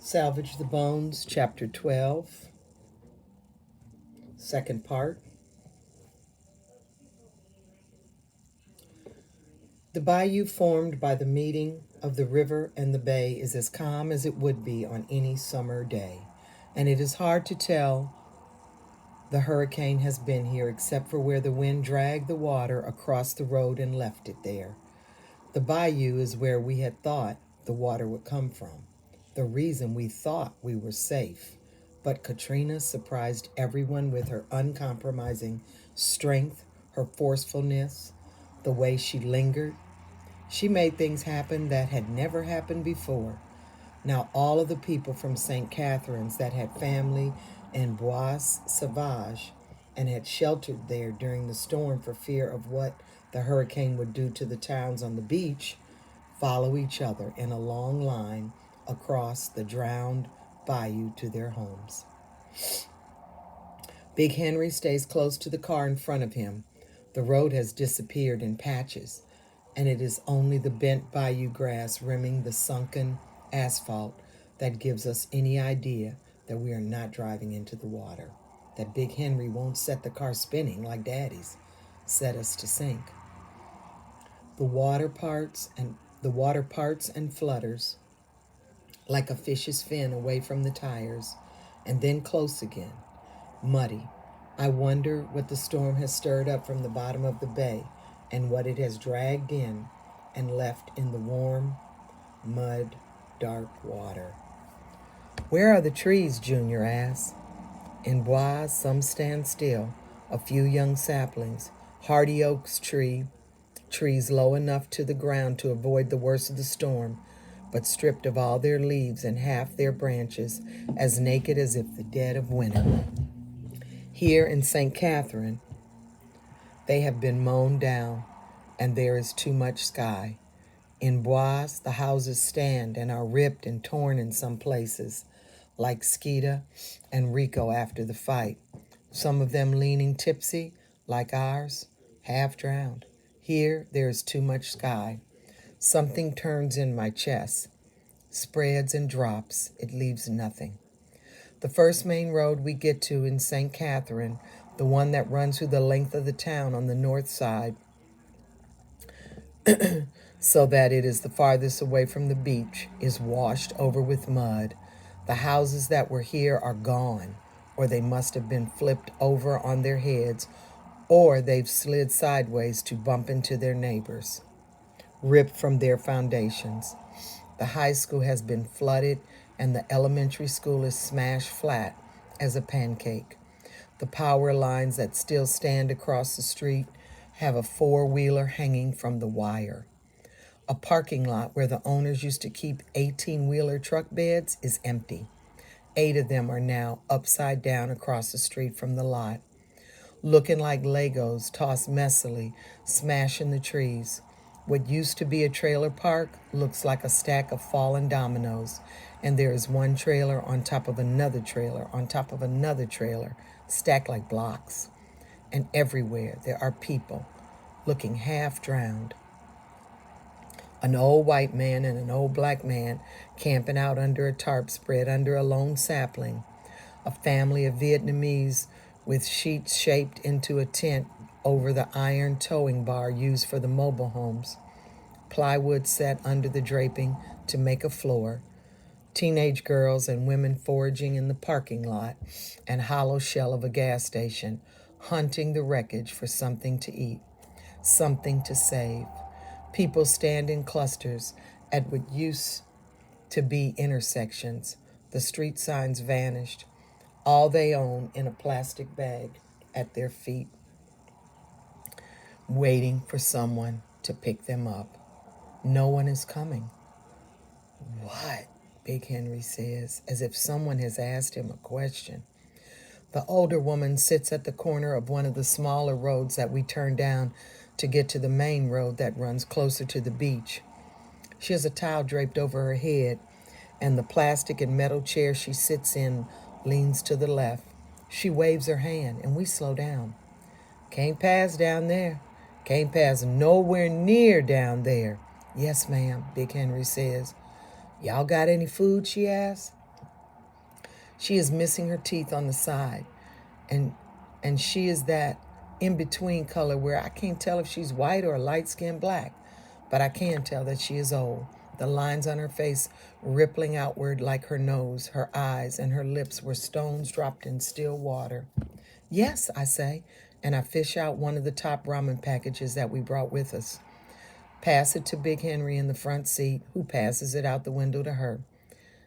Salvage the Bones, Chapter 12, second part. The bayou formed by the meeting of the river and the bay is as calm as it would be on any summer day, and it is hard to tell the hurricane has been here except for where the wind dragged the water across the road and left it there. The bayou is where we had thought the water would come from, the reason we thought we were safe. But Katrina surprised everyone with her uncompromising strength, her forcefulness, the way she lingered. She made things happen that had never happened before. Now all of the people from St. Catherine's that had family in Bois Sauvage and had sheltered there during the storm for fear of what the hurricane would do to the towns on the beach follow each other in a long line across the drowned bayou to their homes. Big Henry stays close to the car in front of him. The road has disappeared in patches, and it is only the bent bayou grass rimming the sunken asphalt that gives us any idea that we are not driving into the water, that Big Henry won't set the car spinning like Daddy's set us to sink. The water parts and flutters like a fish's fin away from the tires and then close again, muddy. I wonder what the storm has stirred up from the bottom of the bay and what it has dragged in and left in the warm, mud, dark water. Where are the trees? Junior asked. In Bois, some stand still, a few young saplings, hardy oaks trees low enough to the ground to avoid the worst of the storm, but stripped of all their leaves and half their branches, as naked as if the dead of winter. Here in St. Catherine, they have been mown down, and there is too much sky. In Bois, the houses stand and are ripped and torn in some places, like Skeeta and Rico after the fight, some of them leaning tipsy, like ours, half drowned. Here, there is too much sky. Something turns in my chest, spreads and drops. It leaves nothing. The first main road we get to in St. Catherine, the one that runs through the length of the town on the north side, so that it is the farthest away from the beach, is washed over with mud. The houses that were here are gone, or they must have been flipped over on their heads, or they've slid sideways to bump into their neighbors, ripped from their foundations. The high school has been flooded, and the elementary school is smashed flat as a pancake. The power lines that still stand across the street have a four-wheeler hanging from the wire. A parking lot where the owners used to keep 18-wheeler truck beds is empty. 8 of them are now upside down across the street from the lot, looking like Legos tossed messily, smashing the trees. What used to be a trailer park looks like a stack of fallen dominoes, and there is one trailer on top of another trailer on top of another trailer, stacked like blocks. And everywhere there are people looking half drowned. An old white man and an old black man camping out under a tarp spread under a lone sapling. A family of Vietnamese with sheets shaped into a tent over the iron towing bar used for the mobile homes. Plywood set under the draping to make a floor. Teenage girls and women foraging in the parking lot and hollow shell of a gas station, hunting the wreckage for something to eat, something to save. People stand in clusters at what used to be intersections. The street signs vanished, all they own in a plastic bag at their feet, waiting for someone to pick them up. No one is coming. What? Big Henry says, as if someone has asked him a question. The older woman sits at the corner of one of the smaller roads that we turn down to get to the main road that runs closer to the beach. She has a towel draped over her head, and the plastic and metal chair she sits in leans to the left. She waves her hand, and we slow down. Can't pass down there. Can't pass nowhere near down there. Yes, ma'am, Big Henry says. Y'all got any food, she asks. She is missing her teeth on the side, and she is that in-between color where I can't tell if she's white or light-skinned black, but I can tell that she is old. The lines on her face rippling outward like her nose, her eyes, and her lips were stones dropped in still water. Yes, I say, and I fish out one of the top ramen packages that we brought with us. Pass it to Big Henry in the front seat, who passes it out the window to her.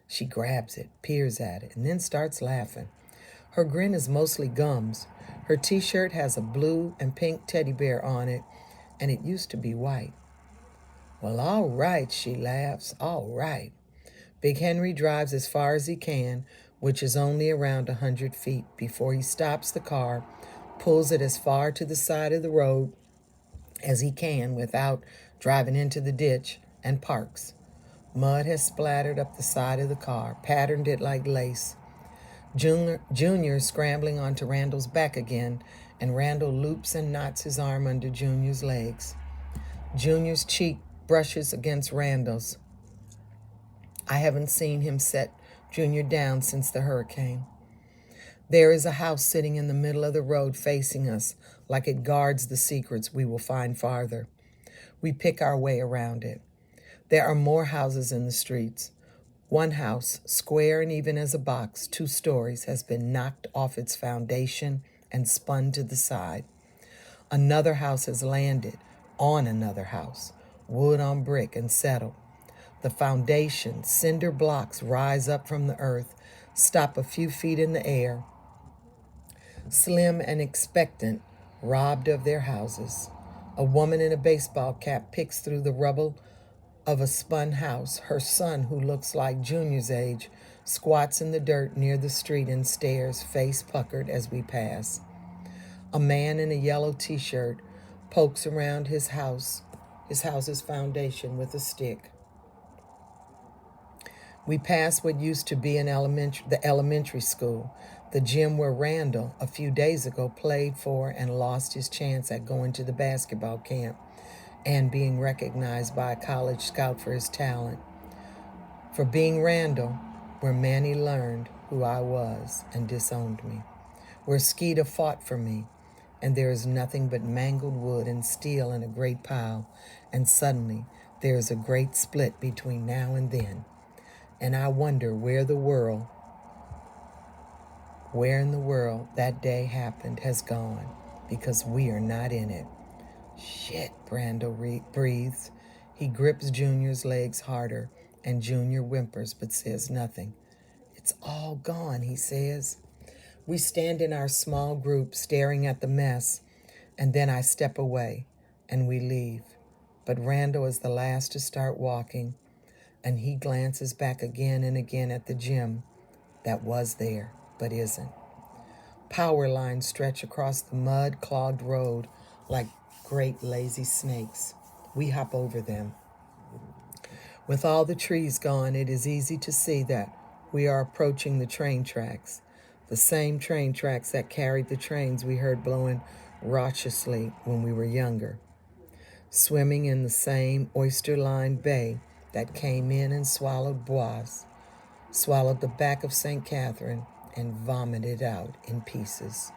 She grabs it, peers at it, and then starts laughing. Her grin is mostly gums. Her t-shirt has a blue and pink teddy bear on it, and it used to be white. Well, all right, she laughs, all right. Big Henry drives as far as he can, which is only around 100 feet, before he stops the car, pulls it as far to the side of the road as he can without driving into the ditch, and parks. Mud has splattered up the side of the car, patterned it like lace. Junior is scrambling onto Randall's back again, and Randall loops and knots his arm under Junior's legs. Junior's cheek brushes against Randall's. I haven't seen him set Junior down since the hurricane. There is a house sitting in the middle of the road facing us, like it guards the secrets we will find farther. We pick our way around it. There are more houses in the streets. One house, square and even as a box, 2 stories, has been knocked off its foundation and spun to the side. Another house has landed on another house, wood on brick and settled. The foundation, cinder blocks rise up from the earth, stop a few feet in the air, slim and expectant, robbed of their houses. A woman in a baseball cap picks through the rubble of a spun house. Her son, who looks like Junior's age, squats in the dirt near the street and stares, face puckered, as we pass. A man in a yellow t-shirt pokes around his house's foundation with a stick. We pass what used to be the elementary school, the gym where Randall, a few days ago, played for and lost his chance at going to the basketball camp and being recognized by a college scout for his talent. For being Randall, where Manny learned who I was and disowned me, where Skeeta fought for me, and there is nothing but mangled wood and steel in a great pile, and suddenly there is a great split between now and then. And I wonder where in the world that day happened has gone, because we are not in it. Shit, Brando breathes. He grips Junior's legs harder, and Junior whimpers but says nothing. It's all gone, he says. We stand in our small group staring at the mess, and then I step away, and we leave. But Randall is the last to start walking, and he glances back again and again at the gym that was there, but isn't. Power lines stretch across the mud-clogged road like great lazy snakes. We hop over them. With all the trees gone, it is easy to see that we are approaching the train tracks, the same train tracks that carried the trains we heard blowing raucously when we were younger, swimming in the same oyster-lined bay that came in and swallowed Boise, swallowed the back of St. Catherine, and vomited out in pieces.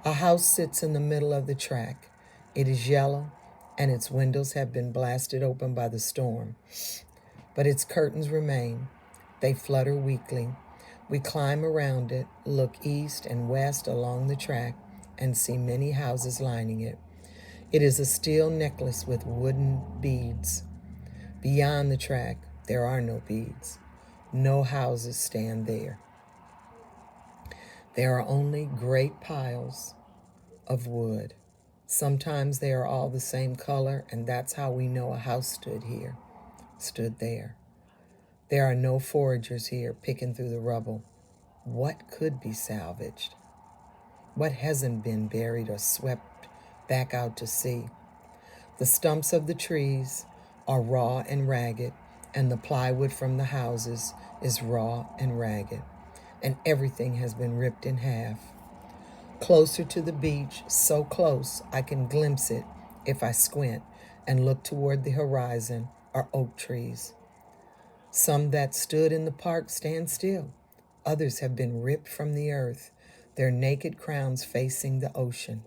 A house sits in the middle of the track. It is yellow, and its windows have been blasted open by the storm, but its curtains remain. They flutter weakly. We climb around it, look east and west along the track, and see many houses lining it. It is a steel necklace with wooden beads. Beyond the track, there are no beads. No houses stand there. There are only great piles of wood. Sometimes they are all the same color, and that's how we know a house stood there. There are no foragers here picking through the rubble. What could be salvaged? What hasn't been buried or swept back out to sea? The stumps of the trees are raw and ragged, and the plywood from the houses is raw and ragged, and everything has been ripped in half. Closer to the beach, so close I can glimpse it if I squint and look toward the horizon, are oak trees. Some that stood in the park stand still. Others have been ripped from the earth, their naked crowns facing the ocean.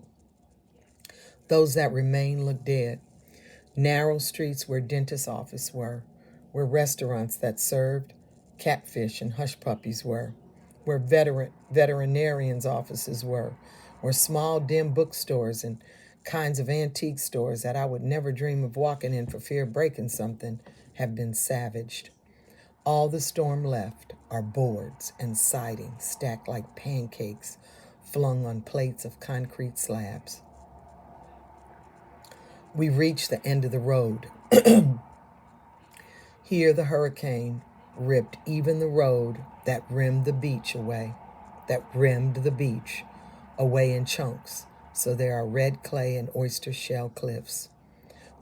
Those that remain look dead. Narrow streets where dentist offices where restaurants that served catfish and hush puppies where veterinarians' offices where small dim bookstores and kinds of antique stores that I would never dream of walking in for fear of breaking something have been savaged. All the storm left are boards and siding stacked like pancakes flung on plates of concrete slabs. We reached the end of the road. Here the hurricane ripped even the road that rimmed the beach away in chunks, so there are red clay and oyster shell cliffs.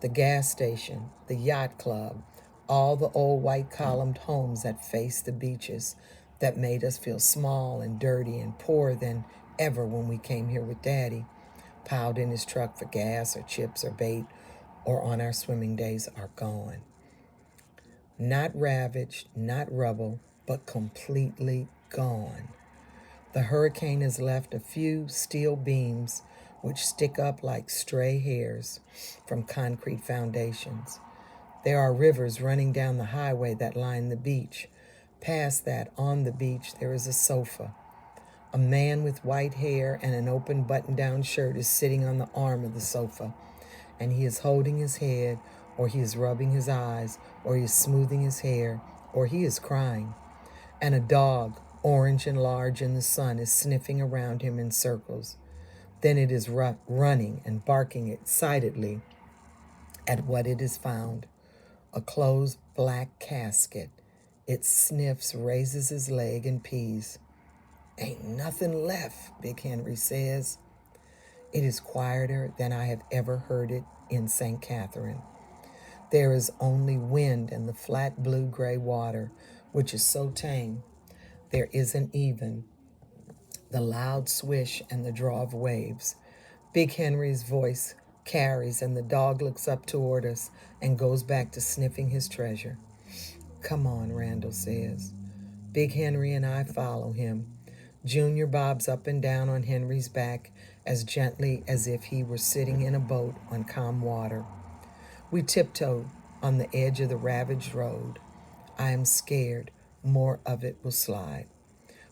The gas station, the yacht club, all the old white columned homes that face the beaches that made us feel small and dirty and poorer than ever when we came here with Daddy, piled in his truck for gas or chips or bait or on our swimming days, are gone. Not ravaged, not rubble, but completely gone. The hurricane has left a few steel beams which stick up like stray hairs from concrete foundations. There are rivers running down the highway that line the beach. Past that, on the beach, there is a sofa. A man with white hair and an open button-down shirt is sitting on the arm of the sofa, and he is holding his head, or he is rubbing his eyes, or he is smoothing his hair, or he is crying. And a dog, orange and large in the sun, is sniffing around him in circles. Then it is running and barking excitedly at what it has found. A closed black casket. It sniffs, raises his leg, and pees. Ain't nothing left, Big Henry says. It is quieter than I have ever heard it in St. Catherine. There is only wind and the flat blue-gray water, which is so tame. There isn't even the loud swish and the draw of waves. Big Henry's voice carries, and the dog looks up toward us and goes back to sniffing his treasure. Come on, Randall says. Big Henry and I follow him. Junior bobs up and down on Henry's back as gently as if he were sitting in a boat on calm water. We tiptoe on the edge of the ravaged road. I am scared more of it will slide.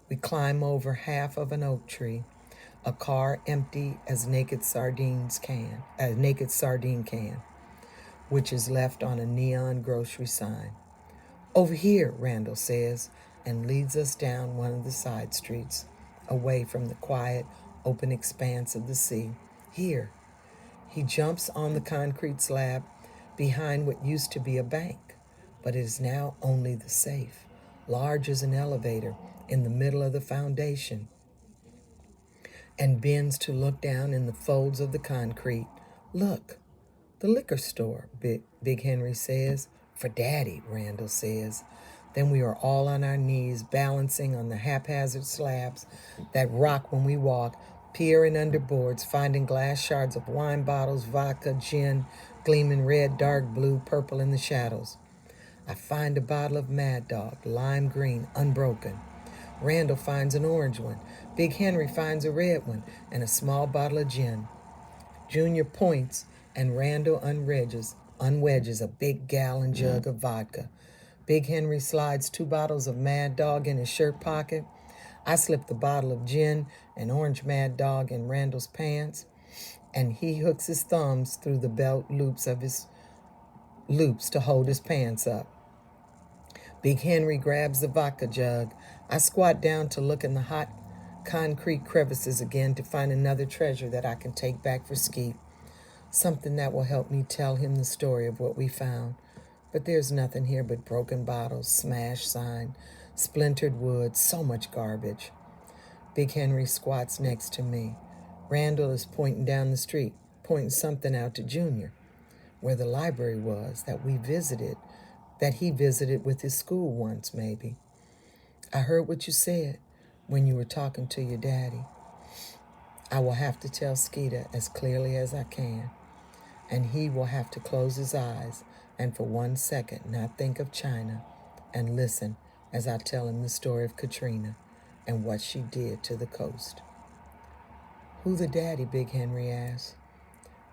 We climb over half of an oak tree, a car empty as naked sardine can, which is left on a neon grocery sign. Over here, Randall says, and leads us down one of the side streets, away from the quiet, open expanse of the sea. Here. He jumps on the concrete slab behind what used to be a bank, but it is now only the safe, large as an elevator, in the middle of the foundation, and bends to look down in the folds of the concrete. Look, the liquor store, Big Henry says. For Daddy, Randall says. Then we are all on our knees, balancing on the haphazard slabs that rock when we walk, peering under boards, finding glass shards of wine bottles, vodka, gin, gleaming red, dark blue, purple in the shadows. I find a bottle of Mad Dog, lime green, unbroken. Randall finds an orange one. Big Henry finds a red one and a small bottle of gin. Junior points, and Randall unwedges a big gallon jug of vodka. Big Henry slides 2 bottles of Mad Dog in his shirt pocket. I slip the bottle of gin and orange Mad Dog in Randall's pants, and he hooks his thumbs through the belt loops to hold his pants up. Big Henry grabs the vodka jug. I squat down to look in the hot concrete crevices again to find another treasure that I can take back for Skeet. Something that will help me tell him the story of what we found. But there's nothing here but broken bottles, smashed sign, splintered wood, so much garbage. Big Henry squats next to me. Randall is pointing down the street, pointing something out to Junior, where the library was that he visited with his school once, maybe. I heard what you said when you were talking to your daddy. I will have to tell Skeeter as clearly as I can, and he will have to close his eyes and for 1 second not think of China and listen as I tell him the story of Katrina. and what she did to the coast. Who the daddy? Big Henry asked.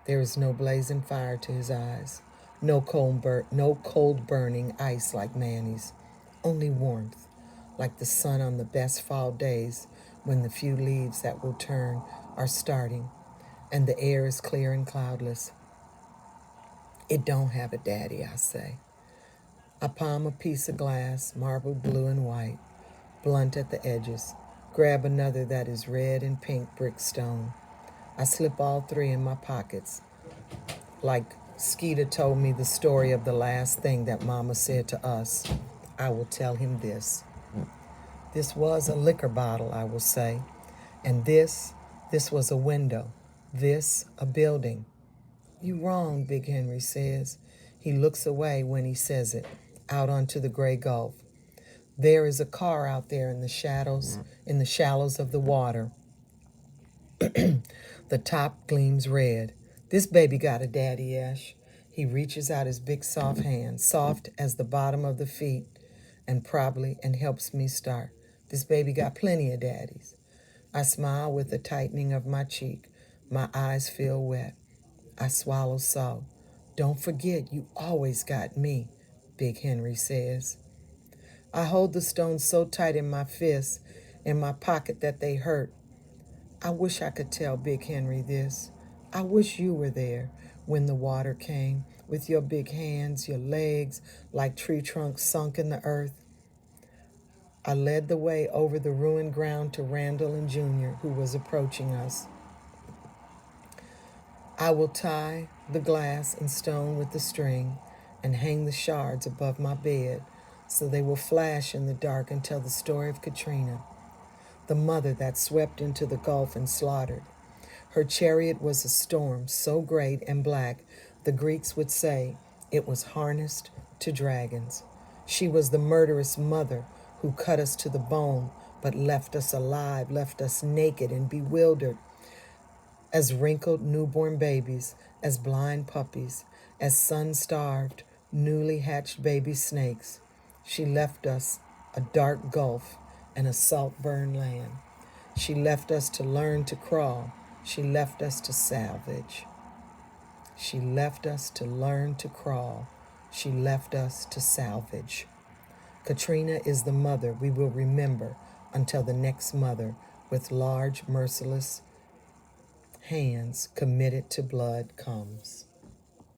There is no blazing fire to his eyes, no cold burning ice like Manny's, only warmth, like the sun on the best fall days when the few leaves that will turn are starting, and the air is clear and cloudless. It don't have a daddy, I say. I palm a piece of glass, marble blue and white, blunt at the edges, grab another that is red and pink brick stone. I slip all three in my pockets, like Skeeter told me the story of the last thing that Mama said to us. I will tell him this. This was a liquor bottle, I will say, and this was a window, this a building. You wrong, Big Henry says. He looks away when he says it, out onto the gray gulf. There is a car out there in the shallows of the water. The top gleams red. This baby got a daddy, Ash. He reaches out his big soft hand, soft as the bottom of the feet, and helps me start. This baby got plenty of daddies. I smile with a tightening of my cheek. My eyes feel wet. I swallow so. Don't forget, you always got me, Big Henry says. I hold the stones so tight in my fists, in my pocket that they hurt. I wish I could tell Big Henry this. I wish you were there when the water came, with your big hands, your legs like tree trunks sunk in the earth. I led the way over the ruined ground to Randall and Junior, who was approaching us. I will tie the glass and stone with the string and hang the shards above my bed so they will flash in the dark and tell the story of Katrina, the mother that swept into the Gulf and slaughtered. Her chariot was a storm so great and black, the Greeks would say it was harnessed to dragons. She was the murderous mother who cut us to the bone, but left us alive, left us naked and bewildered, as wrinkled newborn babies, as blind puppies, as sun-starved, newly hatched baby snakes. She left us a dark gulf and a salt-burned land. She left us to learn to crawl. She left us to salvage. She left us to learn to crawl. She left us to salvage. Katrina is the mother we will remember until the next mother with large, merciless hands committed to blood comes.